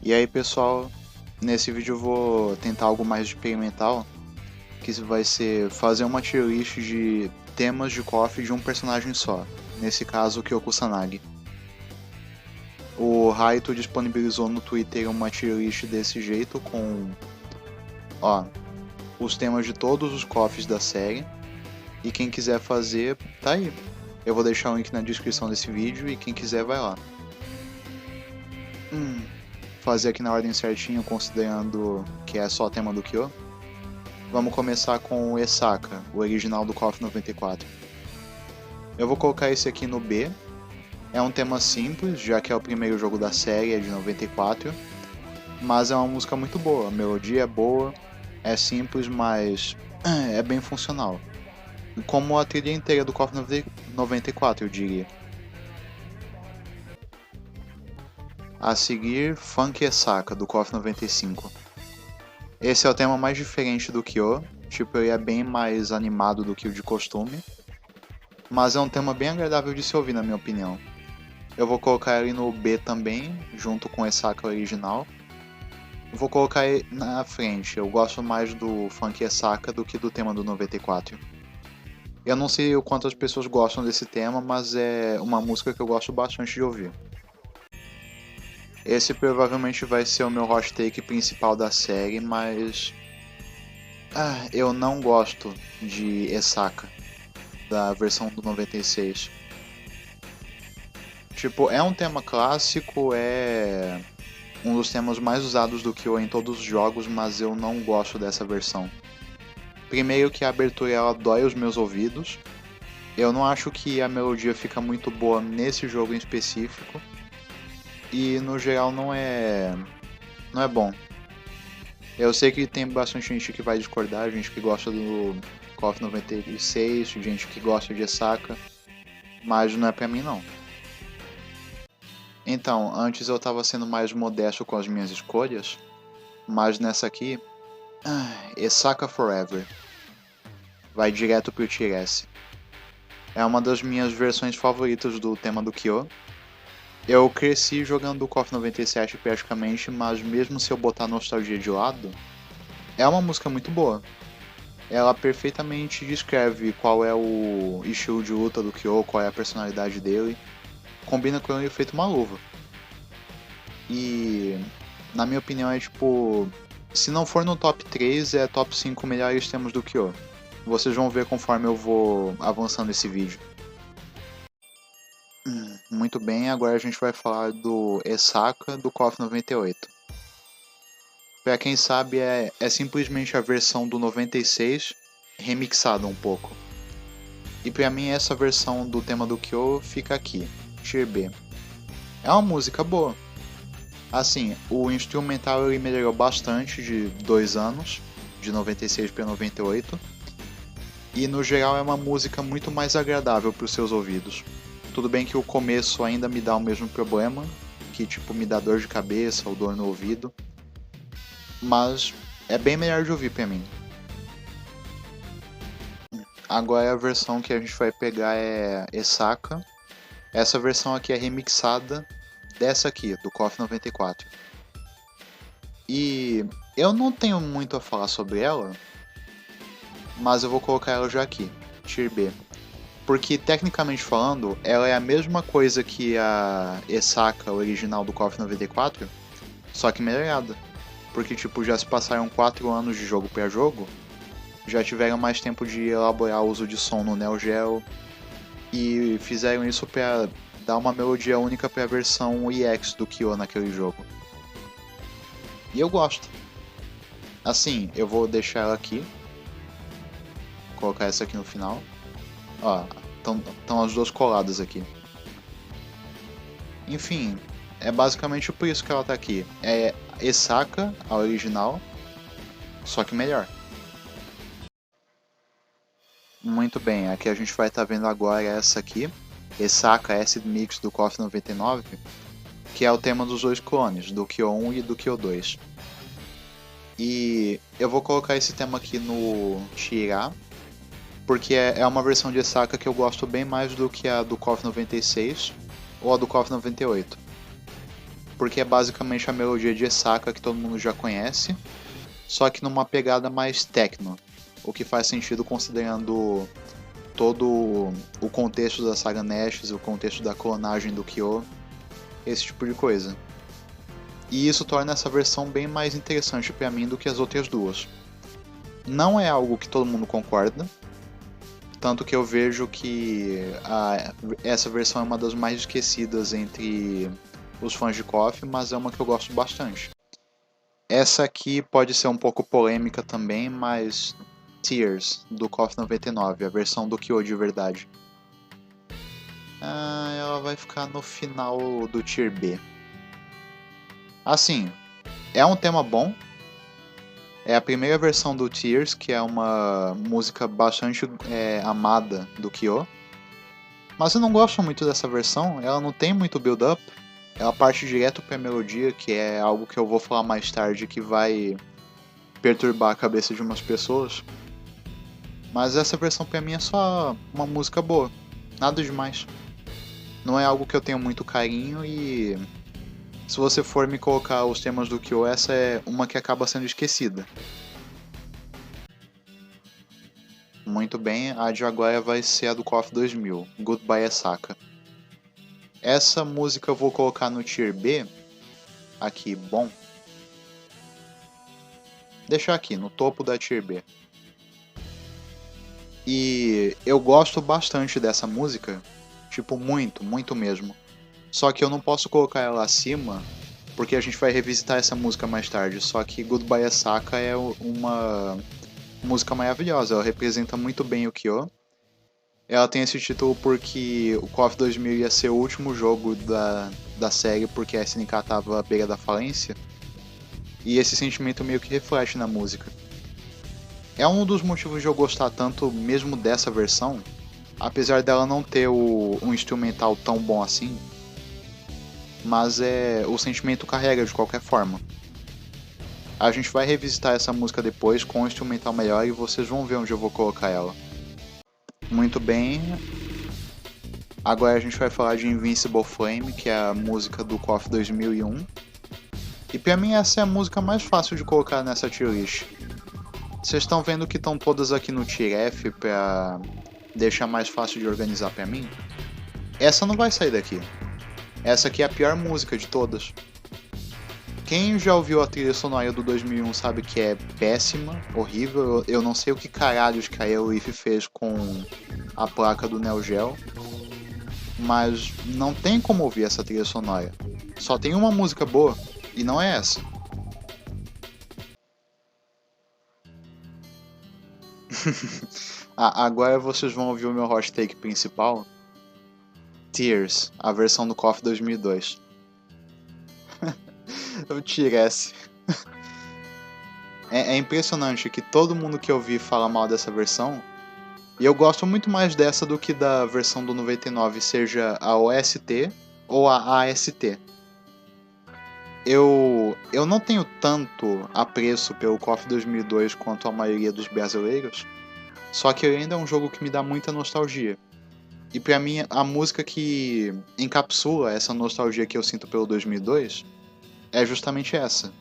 E aí pessoal, nesse vídeo eu vou tentar algo mais experimental, que vai ser fazer uma tier list de temas de KOF de um personagem só, nesse caso o Kyoku Sanagi. O Raito disponibilizou no Twitter uma tier list desse jeito com os temas de todos os KOFs da série, e quem quiser fazer, tá aí. Eu vou deixar o link na descrição desse vídeo e quem quiser vai lá. Fazer aqui na ordem certinho, considerando que é só tema do Kyo. Vamos começar com o Esaka, o original do KOF 94. Eu vou colocar esse aqui no B. É um tema simples, já que é o primeiro jogo da série, é de 94. Mas é uma música muito boa, a melodia é boa, é simples, mas é bem funcional. Como a trilha inteira do KOF 94, eu diria. A seguir, Funk Esaka, do KOF 95. Esse é o tema mais diferente do Kyo, tipo, ele é bem mais animado do que o de costume, mas é um tema bem agradável de se ouvir, na minha opinião. Eu vou colocar ele no B também, junto com Esaka original. Vou colocar ele na frente, eu gosto mais do Funk Esaka do que do tema do 94. Eu não sei o quanto as pessoas gostam desse tema, mas é uma música que eu gosto bastante de ouvir. Esse provavelmente vai ser o meu hot take principal da série, mas eu não gosto de Esaka, da versão do 96. Tipo, é um tema clássico, é um dos temas mais usados do Kyo em todos os jogos, mas eu não gosto dessa versão. Primeiro que a abertura ela dói os meus ouvidos. Eu não acho que a melodia fica muito boa nesse jogo em específico. E no geral não é bom. Eu sei que tem bastante gente que vai discordar, gente que gosta do KOF 96, gente que gosta de Esaka, mas não é pra mim não. Então, antes eu tava sendo mais modesto com as minhas escolhas, mas nessa aqui, Esaka Forever. Vai direto pro Tier S. É uma das minhas versões favoritas do tema do Kyo. Eu cresci jogando o KOF 97 praticamente, mas mesmo se eu botar nostalgia de lado, é uma música muito boa. Ela perfeitamente descreve qual é o estilo de luta do Kyo, qual é a personalidade dele. Combina com ele feito uma luva. E, na minha opinião, é tipo... Se não for no top 3, é top 5 melhores temas do Kyo. Vocês vão ver conforme eu vou avançando esse vídeo. Muito bem, agora a gente vai falar do Esaka do KOF 98. Pra quem sabe, é simplesmente a versão do 96 remixada um pouco. E pra mim essa versão do tema do Kyo fica aqui, Tier B. É uma música boa. Assim, o instrumental ele melhorou bastante de 2 anos, de 96 para 98. E no geral é uma música muito mais agradável para os seus ouvidos. Tudo bem que o começo ainda me dá o mesmo problema, que tipo me dá dor de cabeça ou dor no ouvido, mas é bem melhor de ouvir pra mim. Agora a versão que a gente vai pegar é Esaka. Essa versão aqui é remixada dessa aqui, do KOF 94. E eu não tenho muito a falar sobre ela, mas eu vou colocar ela já aqui, Tier B. Porque, tecnicamente falando, ela é a mesma coisa que a Esaka original do KOF 94, só que melhorada. Porque, tipo, já se passaram 4 anos de jogo pra jogo, já tiveram mais tempo de elaborar o uso de som no Neo Geo, e fizeram isso pra dar uma melodia única pra versão EX do Kyo naquele jogo. E eu gosto. Assim, eu vou deixar ela aqui, colocar essa aqui no final. Ó, estão as duas coladas aqui. Enfim, é basicamente por isso que ela tá aqui. É Esaka, a original, só que melhor. Muito bem, aqui a gente vai estar vendo agora essa aqui, Esaka Acid Mix do KOF 99, que é o tema dos dois clones, do Kyo 1 e do Kyo 2. E eu vou colocar esse tema aqui no Tier A, porque é uma versão de Esaka que eu gosto bem mais do que a do KOF 96 ou a do KOF 98. porque é basicamente a melodia de Esaka que todo mundo já conhece, só que numa pegada mais techno, o que faz sentido considerando todo o contexto da saga Nexus, o contexto da clonagem do Kyo, esse tipo de coisa. E isso torna essa versão bem mais interessante para mim do que as outras duas. Não é algo que todo mundo concorda, tanto que eu vejo que essa versão é uma das mais esquecidas entre os fãs de KOF, mas é uma que eu gosto bastante. Essa aqui pode ser um pouco polêmica também, mas Tears, do KOF 99, a versão do Kyo de verdade. Ela vai ficar no final do Tier B. Assim, é um tema bom. É a primeira versão do Tears, que é uma música bastante amada do Kyo. Mas eu não gosto muito dessa versão, ela não tem muito build-up. Ela parte direto pra melodia, que é algo que eu vou falar mais tarde, que vai perturbar a cabeça de umas pessoas. Mas essa versão pra mim é só uma música boa, nada demais. Não é algo que eu tenho muito carinho e... se você for me colocar os temas do Kyo, essa é uma que acaba sendo esquecida. Muito bem, a de agora vai ser a do KOF 2000, Goodbye Esaka. Essa música eu vou colocar no Tier B, aqui, bom. Deixar aqui, no topo da Tier B. E eu gosto bastante dessa música, tipo muito, muito mesmo. Só que eu não posso colocar ela acima, porque a gente vai revisitar essa música mais tarde. Só que Goodbye Esaka é uma música maravilhosa, ela representa muito bem o Kyo. Ela tem esse título porque o KOF 2000 ia ser o último jogo da série, porque a SNK estava à beira da falência. E esse sentimento meio que reflete na música. É um dos motivos de eu gostar tanto mesmo dessa versão, apesar dela não ter um instrumental tão bom assim. Mas o sentimento carrega de qualquer forma. A gente vai revisitar essa música depois com um instrumental melhor e vocês vão ver onde eu vou colocar ela. Muito bem. Agora a gente vai falar de Invincible Flame, que é a música do KOF 2001. E pra mim essa é a música mais fácil de colocar nessa tier list. Vocês estão vendo que estão todas aqui no Tier F pra deixar mais fácil de organizar pra mim? Essa não vai sair daqui. Essa aqui é a pior música de todas. Quem já ouviu a trilha sonora do 2001 sabe que é péssima, horrível. Eu não sei o que caralhos que a Aerolith fez com a placa do Neo Geo. Mas não tem como ouvir essa trilha sonora. Só tem uma música boa, e não é essa. Agora vocês vão ouvir o meu hot take principal. Tears, a versão do KOF 2002. Eu tiresse. É impressionante que todo mundo que eu vi fala mal dessa versão. E eu gosto muito mais dessa do que da versão do 99, seja a OST ou a AST. Eu não tenho tanto apreço pelo KOF 2002 quanto a maioria dos brasileiros, só que ele ainda é um jogo que me dá muita nostalgia. E pra mim, a música que encapsula essa nostalgia que eu sinto pelo 2002 é justamente essa.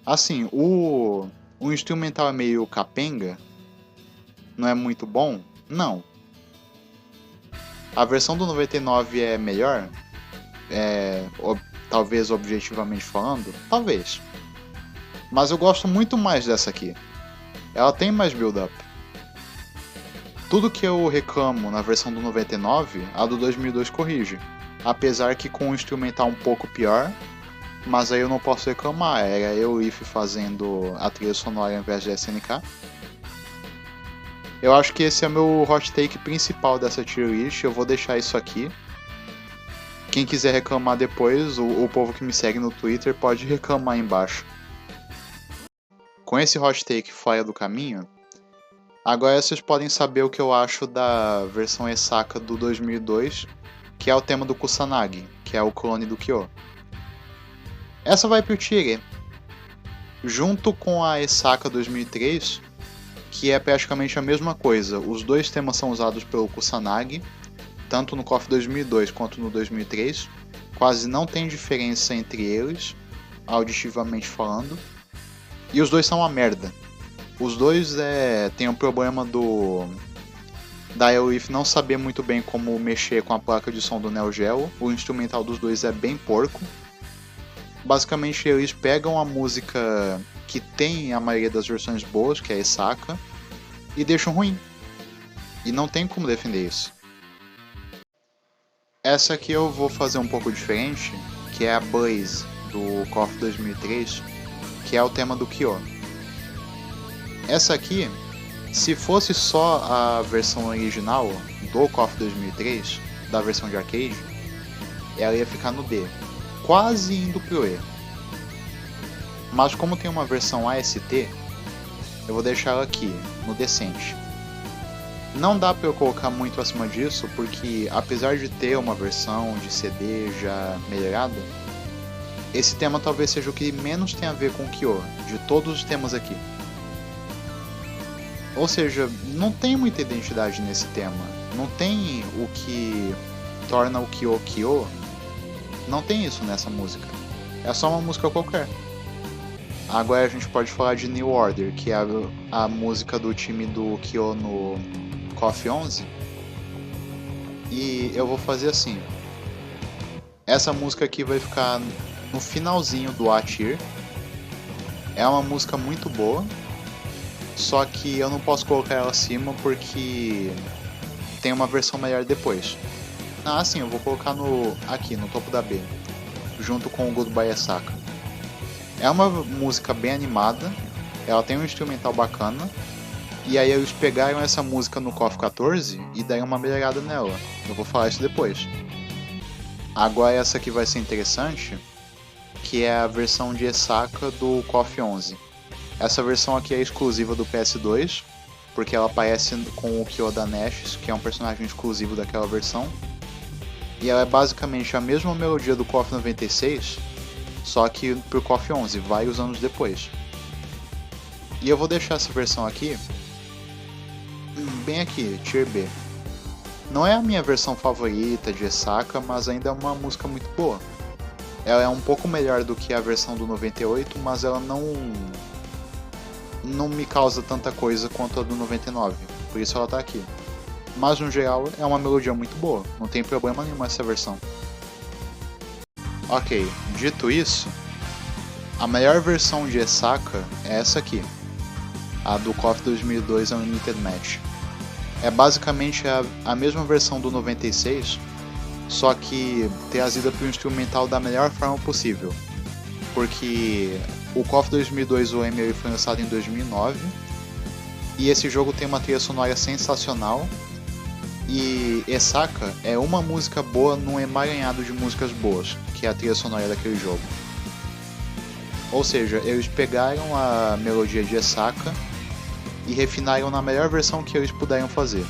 Assim, o instrumental é meio capenga, não é muito bom? Não. A versão do 99 é melhor? Talvez objetivamente falando? Talvez. Mas eu gosto muito mais dessa aqui. Ela tem mais build-up. Tudo que eu reclamo na versão do 99, a do 2002 corrige. Apesar que com um instrumental um pouco pior, mas aí eu não posso reclamar. Era eu e If fazendo a trilha sonora ao invés de SNK. Eu acho que esse é o meu hot take principal dessa tier list. Eu vou deixar isso aqui. Quem quiser reclamar depois, o povo que me segue no Twitter pode reclamar aí embaixo. Com esse hot take fora do caminho, agora vocês podem saber o que eu acho da versão Esaka do 2002, que é o tema do Kusanagi, que é o clone do Kyo. Essa vai pro Tier E, junto com a Esaka 2003, que é praticamente a mesma coisa. Os dois temas são usados pelo Kusanagi, tanto no KOF 2002 quanto no 2003, quase não tem diferença entre eles, auditivamente falando. E os dois são uma merda. Os dois tem um problema da Aerolith não saber muito bem como mexer com a placa de som do Neo Geo. O instrumental dos dois é bem porco. Basicamente eles pegam a música que tem a maioria das versões boas, que é a Esaka, e deixam ruim. E não tem como defender isso. Essa aqui eu vou fazer um pouco diferente, que é a Blaze do KOF 2003, que é o tema do Kyo. Essa aqui, se fosse só a versão original do KOF 2003, da versão de arcade, ela ia ficar no D, quase indo pro E. Mas como tem uma versão AST, eu vou deixar ela aqui, no decente. Não dá para eu colocar muito acima disso, porque apesar de ter uma versão de CD já melhorada, esse tema talvez seja o que menos tem a ver com o Kyo, de todos os temas aqui. Ou seja, não tem muita identidade nesse tema, não tem o que torna o Kyo Kyo, não tem isso nessa música, é só uma música qualquer. Agora a gente pode falar de New Order, que é a música do time do Kyo no KOF 11, e eu vou fazer assim. Essa música aqui vai ficar no finalzinho do A-Tier. É uma música muito boa, só que eu não posso colocar ela acima porque tem uma versão melhor depois. Ah, sim, eu vou colocar aqui no topo da B, junto com o Goodbye Esaka. É uma música bem animada, ela tem um instrumental bacana, e aí eles pegaram essa música no KOF 14 e deram uma melhorada nela. Eu vou falar isso depois. Agora essa aqui vai ser interessante, que é a versão de Esaka do KOF 11. Essa versão aqui é exclusiva do PS2, porque ela aparece com o Kyo da Nashis, que é um personagem exclusivo daquela versão. E ela é basicamente a mesma melodia do KOF 96, só que pro KOF 11, vários anos depois. E eu vou deixar essa versão aqui, bem aqui, Tier B. Não é a minha versão favorita de Esaka, mas ainda é uma música muito boa. Ela é um pouco melhor do que a versão do 98, mas ela não me causa tanta coisa quanto a do 99, por isso ela tá aqui. Mas no geral é uma melodia muito boa, não tem problema nenhum essa versão. Ok, dito isso, a melhor versão de Esaka é essa aqui, a do KOF 2002 Unlimited Match. É basicamente a mesma versão do 96, só que trazida para o instrumental da melhor forma possível, porque o KOF 2002 OM foi lançado em 2009 e esse jogo tem uma trilha sonora sensacional, e Esaka é uma música boa num emaranhado de músicas boas, que é a trilha sonora daquele jogo. Ou seja, eles pegaram a melodia de Esaka e refinaram na melhor versão que eles puderam fazer.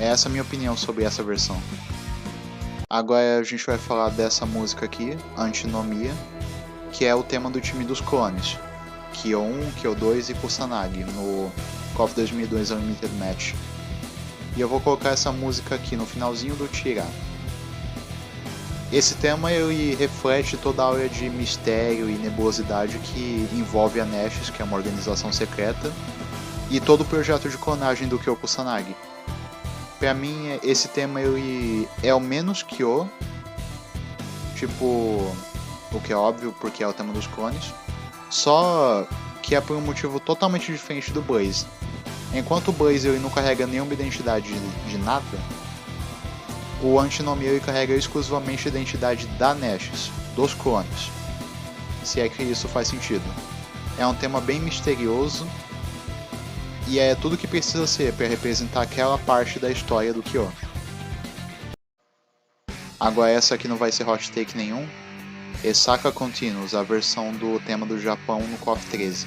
Essa é a minha opinião sobre essa versão. Agora a gente vai falar dessa música aqui, Antinomia, que é o tema do time dos clones, Kyo 1, Kyo 2 e Kusanagi, no KOF 2002 Unlimited Match. E eu vou colocar essa música aqui no finalzinho do Tier A. Esse tema ele reflete toda a aura de mistério e nebulosidade que envolve a Nashis, que é uma organização secreta, e todo o projeto de clonagem do Kyo Kusanagi. Pra mim, esse tema ele é o menos Kyo, tipo, o que é óbvio porque é o tema dos clones, só que é por um motivo totalmente diferente do Blaze. Enquanto o Blaze ele não carrega nenhuma identidade de nada, o Antinomia ele carrega exclusivamente a identidade da Nashis, dos clones, se é que isso faz sentido. É um tema bem misterioso, e é tudo que precisa ser para representar aquela parte da história do Kyo. Agora essa aqui não vai ser hot take nenhum. Esaka Continuous, a versão do tema do Japão no KOF 13.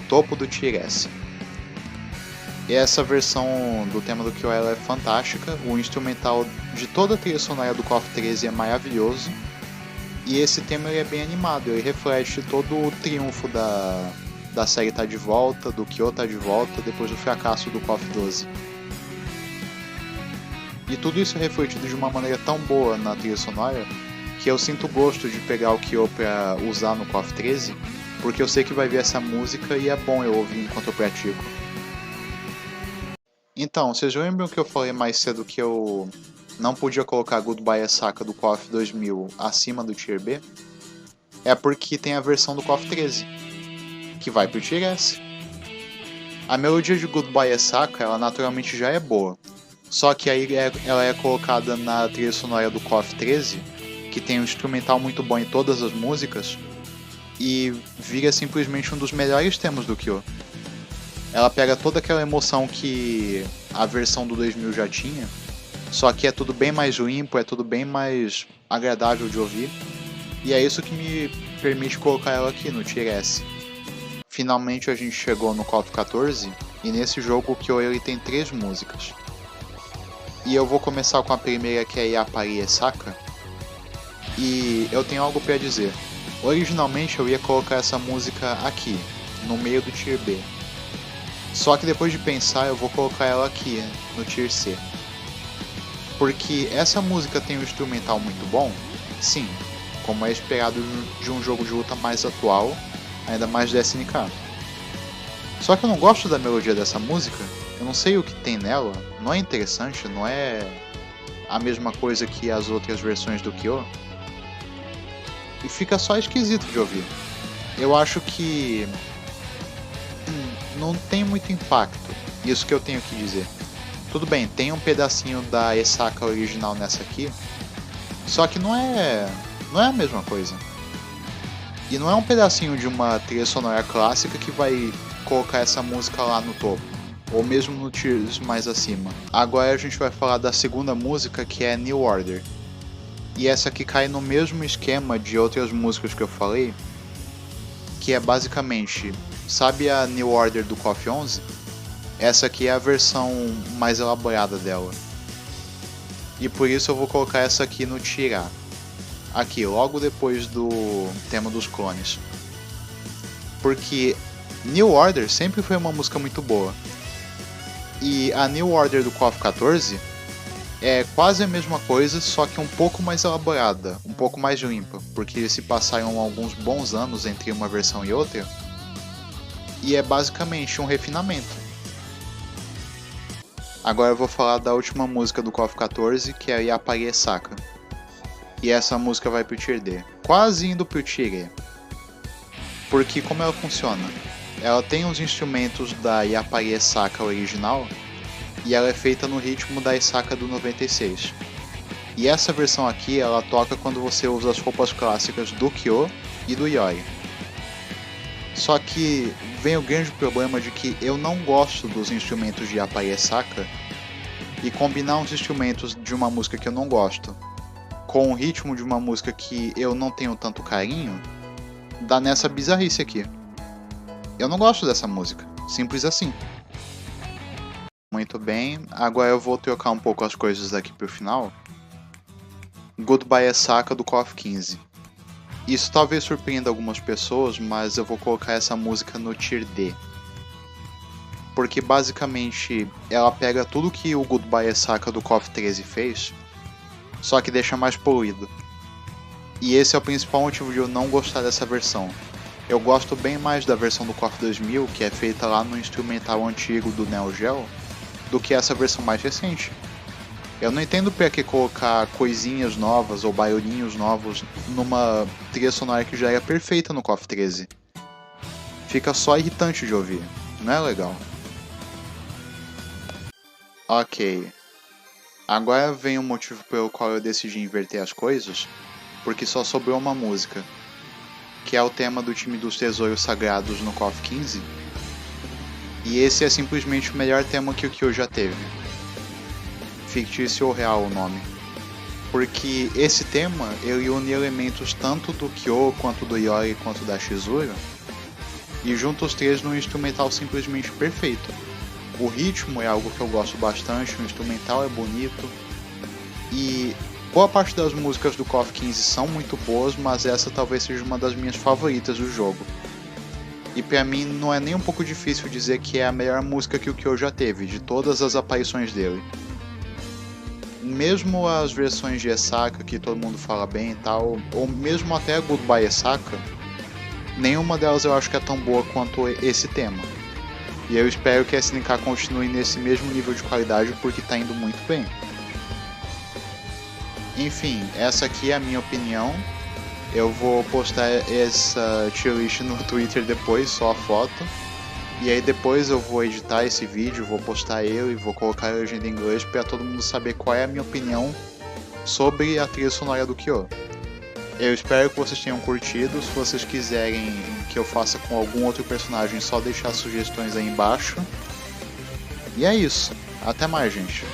Topo do Tier S. E essa versão do tema do Kyo ela é fantástica, o instrumental de toda a trilha sonora do KOF 13 é maravilhoso, e esse tema ele é bem animado, ele reflete todo o triunfo da série tá de volta, do Kyo tá de volta, depois do fracasso do KOF 12. E tudo isso é refletido de uma maneira tão boa na trilha sonora que eu sinto gosto de pegar o Kyo pra usar no KOF 13, porque eu sei que vai vir essa música e é bom eu ouvir enquanto eu pratico. Então, vocês lembram que eu falei mais cedo que eu não podia colocar Goodbye Asaka do KOF 2000 acima do Tier B? É porque tem a versão do KOF 13, que vai pro Tier S. A melodia de Goodbye Asaka, ela naturalmente já é boa, só que aí ela é colocada na trilha sonora do KOF 13, que tem um instrumental muito bom em todas as músicas, e vira simplesmente um dos melhores temas do Kyo. Ela pega toda aquela emoção que a versão do 2000 já tinha, só que é tudo bem mais limpo, é tudo bem mais agradável de ouvir, e é isso que me permite colocar ela aqui no Tier S. Finalmente a gente chegou no KOF 14, e nesse jogo o Kyo ele tem 3 músicas. E eu vou começar com a primeira, que é Yapari Esaka, e eu tenho algo para dizer. Originalmente eu ia colocar essa música aqui, no meio do Tier B. Só que depois de pensar eu vou colocar ela aqui, no Tier C. Porque essa música tem um instrumental muito bom? Sim, como é esperado de um jogo de luta mais atual, ainda mais da SNK. Só que eu não gosto da melodia dessa música, eu não sei o que tem nela, não é interessante, não é a mesma coisa que as outras versões do Kyo. E fica só esquisito de ouvir. Eu acho que não tem muito impacto, isso que eu tenho que dizer. Tudo bem, tem um pedacinho da Esaka original nessa aqui, só que não é a mesma coisa. E não é um pedacinho de uma trilha sonora clássica que vai colocar essa música lá no topo, ou mesmo no tiers mais acima. Agora a gente vai falar da segunda música, que é New Order. E essa aqui cai no mesmo esquema de outras músicas que eu falei, que é basicamente, sabe a New Order do KOF 11? Essa aqui é a versão mais elaborada dela. E por isso eu vou colocar essa aqui no Tier A. Aqui, logo depois do tema dos clones. Porque New Order sempre foi uma música muito boa. E a New Order do KOF 14 é quase a mesma coisa, só que um pouco mais elaborada, um pouco mais limpa, porque se passaram alguns bons anos entre uma versão e outra, e é basicamente um refinamento. Agora eu vou falar da última música do KOF 14, que é Yapari Esaka. E essa música vai pro Tier D, quase indo pro Tier E. Porque como ela funciona? Ela tem os instrumentos da Yapari Esaka original, e ela é feita no ritmo da Esaka do 96. E essa versão aqui, ela toca quando você usa as roupas clássicas do Kyo e do Yori. Só que vem o grande problema de que eu não gosto dos instrumentos de Yapari Esaka, e combinar os instrumentos de uma música que eu não gosto com o ritmo de uma música que eu não tenho tanto carinho, dá nessa bizarrice aqui. Eu não gosto dessa música, simples assim. Muito bem, agora eu vou trocar um pouco as coisas daqui pro final. Goodbye Esaka do KOF 15. Isso talvez surpreenda algumas pessoas, mas eu vou colocar essa música no Tier D. Porque basicamente ela pega tudo que o Goodbye Esaka do KOF 13 fez, só que deixa mais poluído. E esse é o principal motivo de eu não gostar dessa versão. Eu gosto bem mais da versão do KOF 2000, que é feita lá no instrumental antigo do Neo Geo, do que essa versão mais recente. Eu não entendo pra que colocar coisinhas novas ou barulhinhos novos numa trilha sonora que já era perfeita no KOF 13. Fica só irritante de ouvir, não é legal. Ok. Agora vem o motivo pelo qual eu decidi inverter as coisas, porque só sobrou uma música, que é o tema do time dos Tesouros Sagrados no KOF 15, e esse é simplesmente o melhor tema que o Kyo já teve. Fictício ou real o nome. Porque esse tema, ele une elementos tanto do Kyo, quanto do Yori, quanto da Shizuru, e junta os três num instrumental simplesmente perfeito. O ritmo é algo que eu gosto bastante, o instrumental é bonito, e boa parte das músicas do KOF 15 são muito boas, mas essa talvez seja uma das minhas favoritas do jogo. E pra mim não é nem um pouco difícil dizer que é a melhor música que o Kyo já teve, de todas as aparições dele. mesmo as versões de Esaka que todo mundo fala bem e tal, ou mesmo até a Goodbye Esaka, nenhuma delas eu acho que é tão boa quanto esse tema. E eu espero que a SNK continue nesse mesmo nível de qualidade porque tá indo muito bem. Enfim, essa aqui é a minha opinião. Eu vou postar essa tier list no Twitter depois, só a foto. E aí depois eu vou editar esse vídeo, vou postar ele, vou colocar a legenda em inglês para todo mundo saber qual é a minha opinião sobre a trilha sonora do Kyo. Eu espero que vocês tenham curtido. Se vocês quiserem que eu faça com algum outro personagem, só deixar sugestões aí embaixo. E é isso. Até mais, gente.